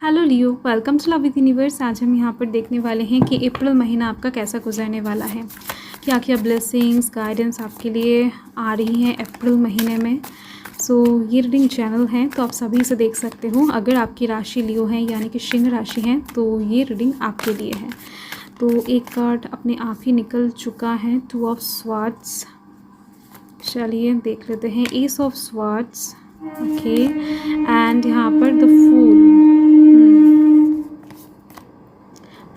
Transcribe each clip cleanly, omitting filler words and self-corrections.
Hello Leo, welcome to love with universe. आज हम यहाँ पर देखने वाले हैं कि अप्रैल महीना आपका कैसा गुजरने वाला है। क्या क्या ब्लेसिंग्स गाइडेंस आपके लिए आ रही हैं अप्रैल महीने में। ये रीडिंग चैनल है तो आप सभी से देख सकते हो। अगर आपकी राशि लियो है यानी कि सिंह राशि है तो ये रीडिंग आपके लिए है। तो एक कार्ड अपने आप ही निकल चुका है, 2 ऑफ स्वॉर्ड्स। चलिए देख लेते हैं, ace of swords, okay, and यहाँ पर the fool,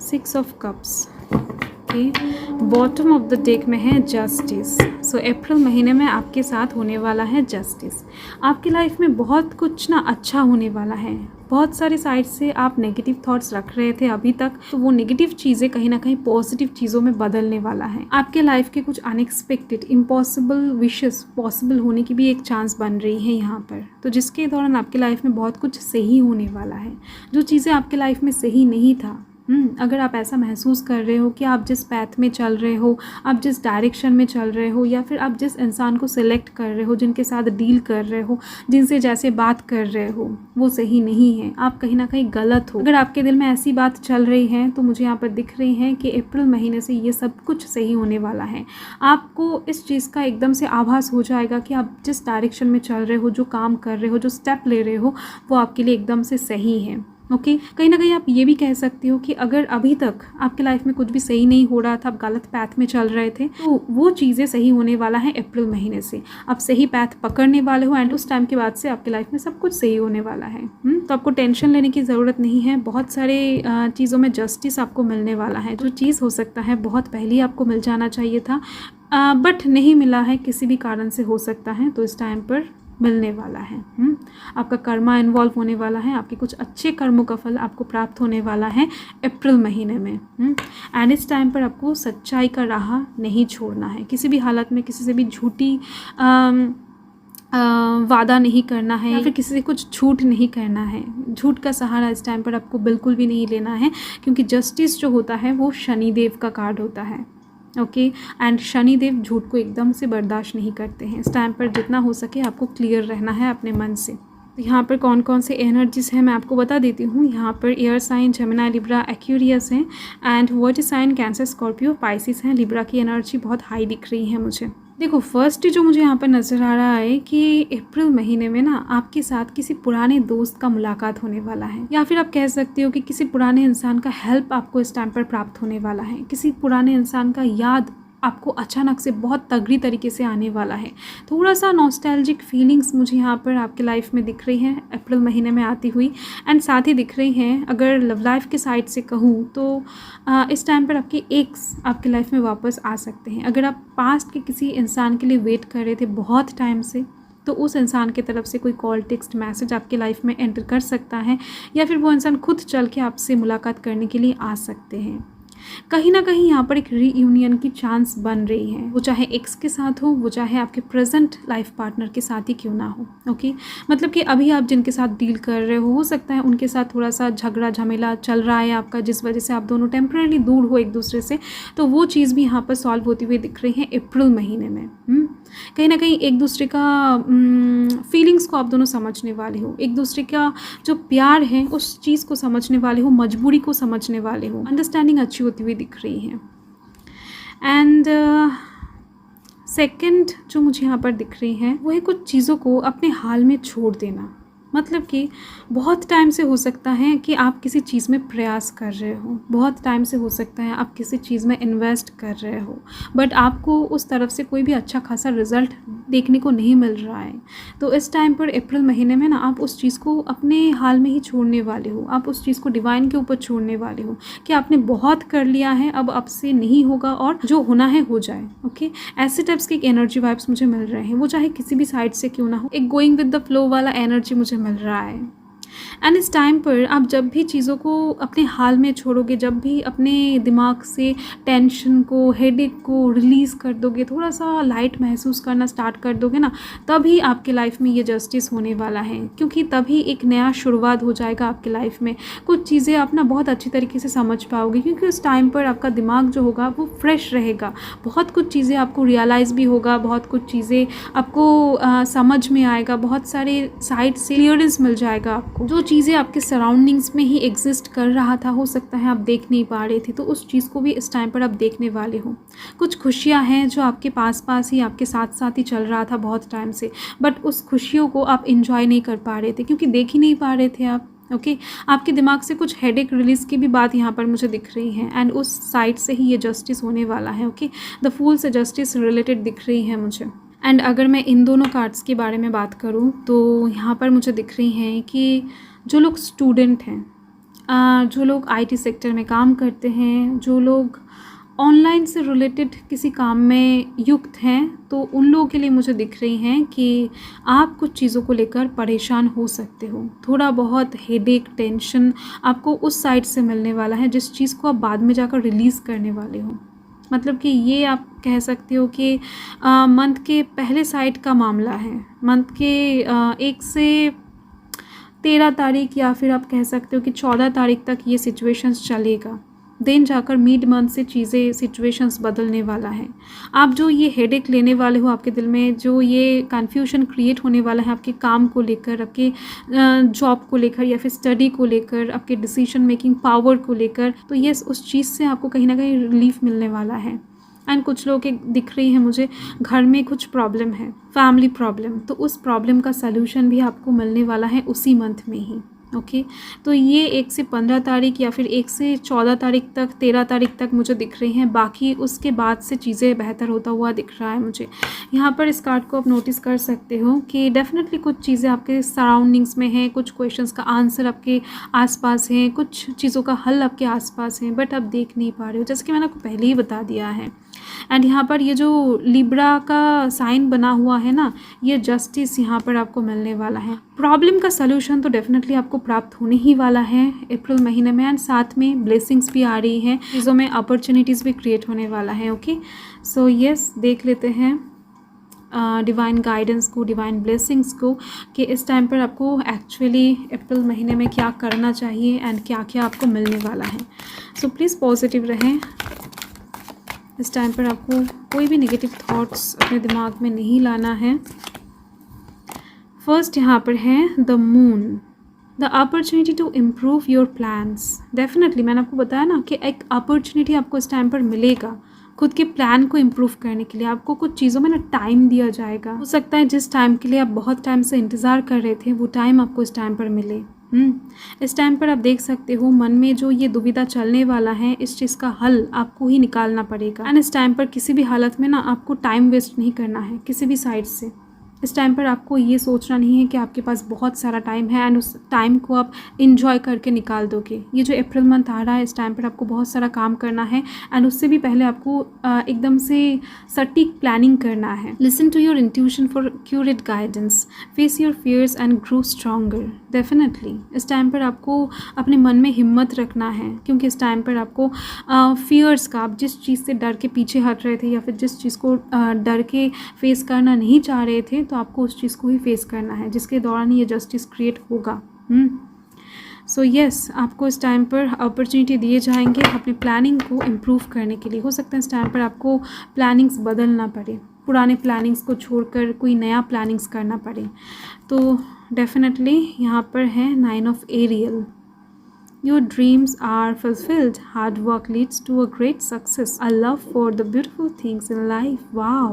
6 of cups, okay. Bottom of the deck में है जस्टिस। अप्रैल महीने में आपके साथ होने वाला है जस्टिस। आपकी लाइफ में बहुत कुछ ना अच्छा होने वाला है। बहुत सारे साइड से आप नेगेटिव थॉट्स रख रहे थे अभी तक, तो वो नेगेटिव चीज़ें कहीं ना कहीं पॉजिटिव चीज़ों में बदलने वाला है। आपके लाइफ के कुछ अनएक्सपेक्टेड इम्पॉसिबल विशेस पॉसिबल होने की भी एक चांस बन रही है यहाँ पर, तो जिसके दौरान आपके लाइफ में बहुत कुछ सही होने वाला है। जो चीज़ें आपके लाइफ में सही नहीं था, अगर आप ऐसा महसूस कर रहे हो कि आप जिस पैथ में चल रहे हो, आप जिस डायरेक्शन में चल रहे हो, या फिर आप जिस इंसान को सिलेक्ट कर रहे हो, जिनके साथ डील कर रहे हो, जिनसे जैसे बात कर रहे हो, वो सही नहीं है, आप कहीं ना कहीं गलत हो। अगर आपके दिल में ऐसी बात चल रही है तो मुझे यहाँ पर दिख रही है कि अप्रैल महीने से ये सब कुछ सही होने वाला है। आपको इस चीज़ का एकदम से आभास हो जाएगा कि आप जिस डायरेक्शन में चल रहे हो, जो काम कर रहे हो, जो स्टेप ले रहे हो, वो आपके लिए एकदम से सही है। ओके, कहीं ना कहीं आप ये भी कह सकती हो कि अगर अभी तक आपके लाइफ में कुछ भी सही नहीं हो रहा था, आप गलत पैथ में चल रहे थे, तो वो चीज़ें सही होने वाला है अप्रैल महीने से। आप सही पैथ पकड़ने वाले हो एंड उस टाइम के बाद से आपके लाइफ में सब कुछ सही होने वाला है। तो आपको टेंशन लेने की ज़रूरत नहीं है। बहुत सारे चीज़ों में जस्टिस आपको मिलने वाला है। जो चीज़ हो सकता है बहुत पहले ही आपको मिल जाना चाहिए था, बट नहीं मिला है, किसी भी कारण से हो सकता है, तो इस टाइम पर मिलने वाला है। आपका कर्मा इन्वॉल्व होने वाला है। आपके कुछ अच्छे कर्मों का फल आपको प्राप्त होने वाला है अप्रैल महीने में। एंड इस टाइम पर आपको सच्चाई का राह नहीं छोड़ना है। किसी भी हालत में किसी से भी झूठी वादा नहीं करना है, या फिर किसी से कुछ झूठ नहीं करना है। झूठ का सहारा इस टाइम पर आपको बिल्कुल भी नहीं लेना है, क्योंकि जस्टिस जो होता है वो शनिदेव का कार्ड होता है। ओके, एंड शनिदेव झूठ को एकदम से बर्दाश्त नहीं करते हैं। इस टाइम पर जितना हो सके आपको क्लियर रहना है अपने मन से। तो यहाँ पर कौन कौन से एनर्जीज हैं मैं आपको बता देती हूँ। यहाँ पर air sign Gemini Libra Aquarius हैं, and water sign Cancer Scorpio Pisces हैं। लिब्रा की एनर्जी बहुत हाई दिख रही है मुझे। देखो, फर्स्ट जो मुझे यहाँ पर नज़र आ रहा है कि अप्रैल महीने में ना आपके साथ किसी पुराने दोस्त का मुलाकात होने वाला है, या फिर आप कह सकते हो कि किसी पुराने इंसान का हेल्प आपको इस टाइम पर प्राप्त होने वाला है। किसी पुराने इंसान का याद आपको अचानक से बहुत तगड़ी तरीके से आने वाला है। थोड़ा सा नॉस्टैल्जिक फीलिंग्स मुझे यहाँ पर आपके लाइफ में दिख रही हैं अप्रैल महीने में आती हुई, एंड साथ ही दिख रही हैं, अगर लव लाइफ के साइड से कहूँ तो इस टाइम पर आपके एक्स आपके लाइफ में वापस आ सकते हैं। अगर आप पास्ट के किसी इंसान के लिए वेट कर रहे थे बहुत टाइम से, तो उस इंसान की तरफ से कोई कॉल टेक्स्ट मैसेज आपके लाइफ में एंटर कर सकता है, या फिर वो इंसान खुद चल के आपसे मुलाकात करने के लिए आ सकते हैं। कहीं ना कहीं यहाँ पर एक रीयूनियन की चांस बन रही है, वो चाहे एक्स के साथ हो, वो चाहे आपके प्रेजेंट लाइफ पार्टनर के साथ ही क्यों ना हो। ओके, मतलब कि अभी आप जिनके साथ डील कर रहे हो सकता है उनके साथ थोड़ा सा झगड़ा झमेला चल रहा है आपका, जिस वजह से आप दोनों टेम्परेरी दूर हो एक दूसरे से, तो वो चीज़ भी यहाँ पर सॉल्व होती हुई दिख रही है अप्रैल महीने में। कहीं ना कहीं एक दूसरे का फीलिंग्स को आप दोनों समझने वाले हो, एक दूसरे का जो प्यार है उस चीज़ को समझने वाले हो, मजबूरी को समझने वाले हो। अंडरस्टैंडिंग अच्छी होती हुई दिख रही है। एंड सेकंड जो मुझे यहाँ पर दिख रही है वो है कुछ चीज़ों को अपने हाल में छोड़ देना। मतलब कि बहुत टाइम से हो सकता है कि आप किसी चीज़ में प्रयास कर रहे हो, बहुत टाइम से हो सकता है आप किसी चीज़ में इन्वेस्ट कर रहे हो, बट आपको उस तरफ से कोई भी अच्छा खासा रिजल्ट देखने को नहीं मिल रहा है। तो इस टाइम पर अप्रैल महीने में ना आप उस चीज़ को अपने हाल में ही छोड़ने वाले हो। आप उस चीज़ को डिवाइन के ऊपर छोड़ने वाले हो कि आपने बहुत कर लिया है, अब आपसे नहीं होगा और जो होना है हो जाए। ओके, ऐसे टाइप्स की एक एनर्जी वाइब्स मुझे मिल रहे हैं, वो चाहे किसी भी साइड से क्यों ना हो। एक गोइंग विद द फ्लो वाला एनर्जी मुझे मिल रहा है। एंड इस टाइम पर आप जब भी चीज़ों को अपने हाल में छोड़ोगे, जब भी अपने दिमाग से टेंशन को, हेडेक को रिलीज़ कर दोगे, थोड़ा सा लाइट महसूस करना स्टार्ट कर दोगे ना, तभी आपके लाइफ में ये जस्टिस होने वाला है, क्योंकि तभी एक नया शुरुआत हो जाएगा आपके लाइफ में। कुछ चीज़ें आप ना बहुत अच्छी तरीके से समझ पाओगे, क्योंकि उस टाइम पर आपका दिमाग जो होगा वो फ्रेश रहेगा। बहुत कुछ चीज़ें आपको रियलाइज़ भी होगा, बहुत कुछ चीज़ें आपको समझ में आएगा, बहुत सारे साइड से क्लियरेंस मिल जाएगा आपको। जो चीज़ें आपके सराउंडिंग्स में ही एग्जिस्ट कर रहा था, हो सकता है आप देख नहीं पा रहे थे, तो उस चीज़ को भी इस टाइम पर आप देखने वाले हो। कुछ खुशियाँ हैं जो आपके पास पास ही, आपके साथ साथ ही चल रहा था बहुत टाइम से, बट उस खुशियों को आप इंजॉय नहीं कर पा रहे थे क्योंकि देख ही नहीं पा रहे थे आप। ओके आपके दिमाग से कुछ हेडेक रिलीज़ की भी बात यहाँ पर मुझे दिख रही है, एंड उस साइड से ही ये जस्टिस होने वाला है। ओके द फूल से जस्टिस रिलेटेड दिख रही है मुझे। एंड अगर मैं इन दोनों कार्ड्स के बारे में बात करूँ तो यहाँ पर मुझे दिख रही हैं कि जो लोग स्टूडेंट हैं, जो लोग आईटी सेक्टर में काम करते हैं, जो लोग ऑनलाइन से रिलेटेड किसी काम में युक्त हैं, तो उन लोगों के लिए मुझे दिख रही हैं कि आप कुछ चीज़ों को लेकर परेशान हो सकते हो। थोड़ा बहुत हेडेक, टेंशन आपको उस साइड से मिलने वाला है जिस चीज़ को आप बाद में जाकर रिलीज़ करने वाले हो। मतलब कि ये आप कह सकते हो कि मंथ के पहले साइड का मामला है। मंथ के 1 से 13 तारीख या फिर आप कह सकते हो कि 14 तारीख तक ये सिचुएशंस चलेगा। देन जाकर मिड मंथ से चीज़ें, सिचुएशंस बदलने वाला है। आप जो ये हेडेक लेने वाले हो आपके दिल में, जो ये कन्फ्यूजन क्रिएट होने वाला है आपके काम को लेकर, आपके जॉब को लेकर या फिर स्टडी को लेकर, आपके डिसीजन मेकिंग पावर को लेकर, तो ये उस चीज़ से आपको कहीं ना कहीं रिलीफ मिलने वाला है। एंड कुछ लोग एक दिख रही है मुझे, घर में कुछ प्रॉब्लम है, फैमिली प्रॉब्लम, तो उस प्रॉब्लम का सलूशन भी आपको मिलने वाला है उसी मंथ में ही। ओके तो ये 1 से 15 तारीख या फिर 1 से 14 तारीख तक, 13 तारीख तक मुझे दिख रही हैं। बाकी उसके बाद से चीज़ें बेहतर होता हुआ दिख रहा है मुझे। यहाँ पर इस कार्ड को आप नोटिस कर सकते हो कि डेफिनेटली कुछ चीज़ें आपके सराउंडिंग्स में हैं, कुछ क्वेश्चंस का आंसर आपके आसपास हैं, कुछ चीज़ों का हल आपके आसपास हैं, बट आप देख नहीं पा रहे हो, जैसे कि मैंने आपको पहले ही बता दिया है। एंड यहाँ पर ये जो लिब्रा का साइन बना हुआ है ना, ये जस्टिस यहाँ पर आपको मिलने वाला है। प्रॉब्लम का सलूशन तो डेफिनेटली आपको प्राप्त होने ही वाला है अप्रैल महीने में, एंड साथ में ब्लेसिंग्स भी आ रही है, चीज़ों में अपॉर्चुनिटीज़ भी क्रिएट होने वाला है। ओके सो यस, देख लेते हैं डिवाइन गाइडेंस को, डिवाइन ब्लेसिंग्स को, कि इस टाइम पर आपको एक्चुअली अप्रैल महीने में क्या करना चाहिए एंड क्या क्या आपको मिलने वाला है। सो प्लीज़ पॉजिटिव रहें। इस टाइम पर आपको कोई भी नेगेटिव थॉट्स अपने दिमाग में नहीं लाना है। फर्स्ट यहाँ पर है the moon, the opportunity to improve your plans. Definitely मैंने आपको बताया ना कि एक अपॉर्चुनिटी आपको इस टाइम पर मिलेगा खुद के प्लान को इम्प्रूव करने के लिए। आपको कुछ चीज़ों में ना टाइम दिया जाएगा। हो सकता है जिस टाइम के लिए आप बहुत टाइम से इंतज़ार कर रहे थे वो टाइम आपको इस टाइम पर मिले। इस टाइम पर आप देख सकते हो मन में जो ये दुविधा चलने वाला है, इस चीज़ का हल आपको ही निकालना पड़ेगा। एंड इस टाइम पर किसी भी हालत में ना आपको टाइम वेस्ट नहीं करना है किसी भी साइड से। इस टाइम पर आपको ये सोचना नहीं है कि आपके पास बहुत सारा टाइम है एंड उस टाइम को आप इंजॉय करके निकाल दोगे। ये जो अप्रैल मंथ आ रहा है, इस टाइम पर आपको बहुत सारा काम करना है एंड उससे भी पहले आपको एकदम से सटीक प्लानिंग करना है। Listen to your intuition for accurate guidance, face your fears and grow stronger. Definitely इस टाइम पर आपको अपने मन में हिम्मत रखना है, क्योंकि इस टाइम पर आपको फियर्स का, आप जिस चीज़ से डर के पीछे हट रहे थे या फिर जिस चीज़ को डर के फेस करना नहीं चाह रहे थे, तो आपको उस चीज़ को ही फेस करना है जिसके दौरान ये जस्टिस क्रिएट होगा। सो यस, आपको इस टाइम पर अपॉर्चुनिटी दिए जाएंगे अपने प्लानिंग को इम्प्रूव करने के लिए। हो सकता है इस टाइम पर आपको प्लानिंग्स बदलना पड़े, पुराने प्लानिंग्स को छोड़कर कोई नया प्लानिंग्स करना पड़े। तो डेफिनेटली यहाँ पर है 9 of Ariel. Your dreams are fulfilled. Hard work leads to a great success. A love for the beautiful things in life. Wow.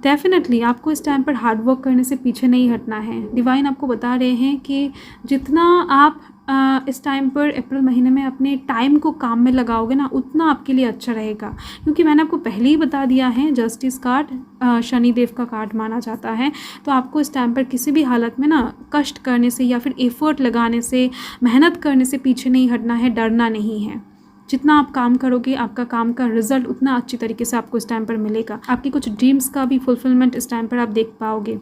Definitely आपको इस टाइम पर हार्ड वर्क करने से पीछे नहीं हटना है। डिवाइन आपको बता रहे हैं कि जितना आप इस टाइम पर अप्रैल महीने में अपने टाइम को काम में लगाओगे ना, उतना आपके लिए अच्छा रहेगा। क्योंकि मैंने आपको पहले ही बता दिया है, जस्टिस कार्ड शनिदेव का कार्ड माना जाता है। तो आपको इस टाइम पर किसी भी हालत में ना कष्ट करने से या फिर एफर्ट लगाने से, मेहनत करने से पीछे नहीं हटना है, डरना नहीं है। जितना आप काम करोगे, आपका काम का रिजल्ट उतना अच्छी तरीके से आपको इस टाइम पर मिलेगा। आपकी कुछ ड्रीम्स का भी फुलफिलमेंट इस टाइम पर आप देख पाओगे।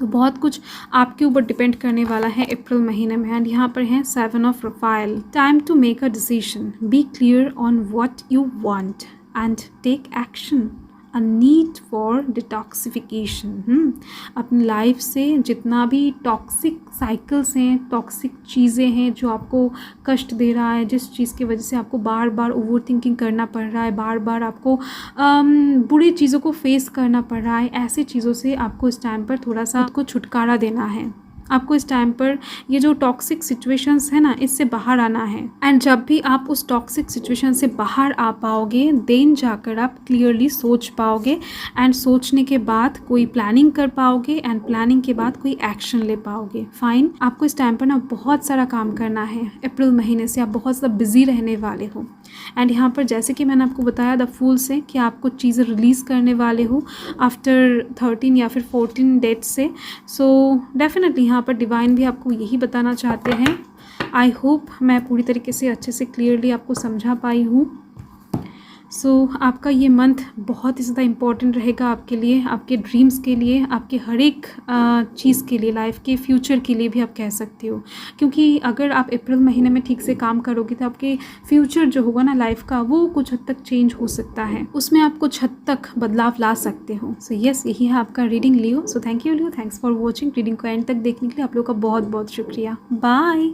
तो बहुत कुछ आपके ऊपर डिपेंड करने वाला है अप्रैल महीने में। एंड यहाँ पर है 7 of Raphael. Time to make a decision, be clear on what you want and take action. A need for detoxification. अपनी लाइफ से जितना भी टॉक्सिक साइकिल्स हैं, टॉक्सिक चीज़ें हैं जो आपको कष्ट दे रहा है, जिस चीज़ की वजह से आपको बार बार ओवर थिंकिंग करना पड़ रहा है, बार बार आपको बुरी चीज़ों को फेस करना पड़ रहा है, ऐसी चीज़ों से आपको इस टाइम पर थोड़ा सा आपको छुटकारा देना है। आपको इस टाइम पर ये जो टॉक्सिक सिचुएशंस है ना, इससे बाहर आना है। एंड जब भी आप उस टॉक्सिक सिचुएशन से बाहर आ पाओगे, देन जाकर आप क्लियरली सोच पाओगे, एंड सोचने के बाद कोई प्लानिंग कर पाओगे, एंड प्लानिंग के बाद कोई एक्शन ले पाओगे। फाइन, आपको इस टाइम पर ना बहुत सारा काम करना है। अप्रैल महीने से आप बहुत ज़्यादा बिजी रहने वाले हो। एंड यहाँ पर जैसे कि मैंने आपको बताया द फूल से कि आप कुछ चीज़ें रिलीज़ करने वाले हो आफ्टर 13 या फिर 14 डेट से। सो डेफिनेटली यहाँ पर डिवाइन भी आपको यही बताना चाहते हैं। आई होप मैं पूरी तरीके से अच्छे से क्लियरली आपको समझा पाई हूँ। सो आपका ये मंथ बहुत ही ज़्यादा इम्पॉर्टेंट रहेगा आपके लिए, आपके ड्रीम्स के लिए, आपके हर एक चीज़ के लिए, लाइफ के फ्यूचर के लिए भी आप कह सकते हो। क्योंकि अगर आप अप्रैल महीने में ठीक से काम करोगे तो आपके फ्यूचर जो होगा ना लाइफ का, वो कुछ हद तक चेंज हो सकता है, उसमें आप कुछ हद तक बदलाव ला सकते हो। सो यस, यही है आपका reading Leo. So thank you Leo, thanks for watching. Reading को एंड तक देखने के लिए आप लोगों का बहुत बहुत शुक्रिया। बाय।